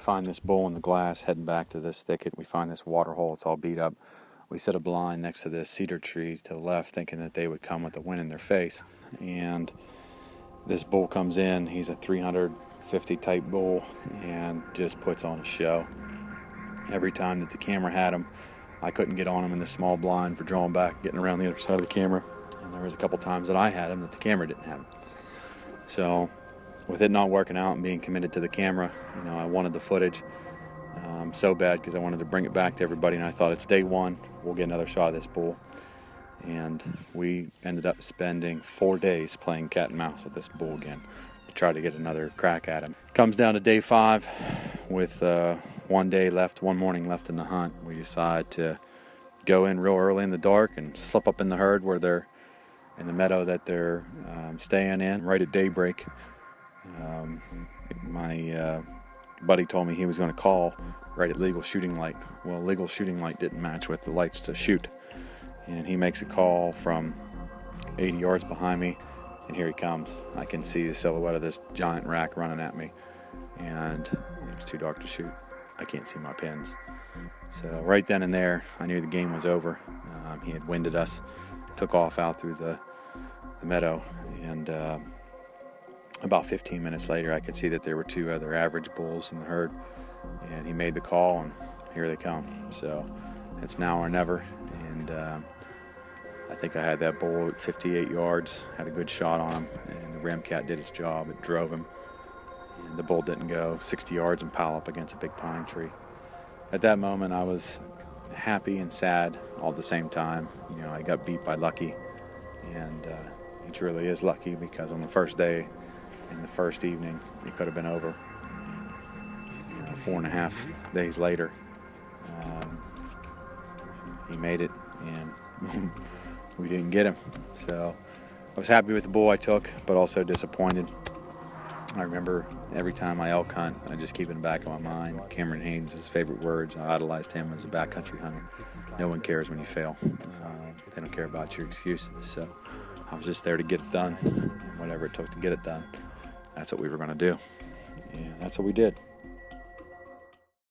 find this bull in the glass, heading back to this thicket. We find this water hole. It's all beat up. We set a blind next to this cedar tree to the left, thinking that they would come with the wind in their face. And this bull comes in. He's a 350 type bull and just puts on a show. Every time that the camera had him, I couldn't get on him in the small blind for drawing back, getting around the other side of the camera. And there was a couple times that I had him that the camera didn't have him. So with it not working out and being committed to the camera, I wanted the footage so bad because I wanted to bring it back to everybody, and I thought it's day one, we'll get another shot of this bull. And we ended up spending 4 days playing cat and mouse with this bull again to try to get another crack at him. Comes down to day 5 with 1 day left, one morning left in the hunt. We decide to go in real early in the dark and slip up in the herd where they're in the meadow that they're staying in right at daybreak. My buddy told me he was going to call right at legal shooting light. Well, legal shooting light didn't match with the lights to shoot. And he makes a call from 80 yards behind me, and here he comes. I can see the silhouette of this giant rack running at me, and it's too dark to shoot. I can't see my pins. So right then and there, I knew the game was over. He had winded us, took off out through the meadow, and about 15 minutes later, I could see that there were 2 other average bulls in the herd, and he made the call, and here they come. So it's now or never, and I think I had that bull at 58 yards, had a good shot on him, and the ram cat did its job. It drove him, and the bull didn't go 60 yards and pile up against a big pine tree. At that moment, I was happy and sad all at the same time. I got beat by lucky, and it truly is lucky, because on the first day, in the first evening, it could have been over. 4.5 days later, he made it, and we didn't get him. So I was happy with the bull I took, but also disappointed. I remember every time I elk hunt, I just keep in the back of my mind Cameron Haynes' favorite words. I idolized him as a backcountry hunter. No one cares when you fail. They don't care about your excuses. So I was just there to get it done, and whatever it took to get it done, that's what we were going to do. And that's what we did.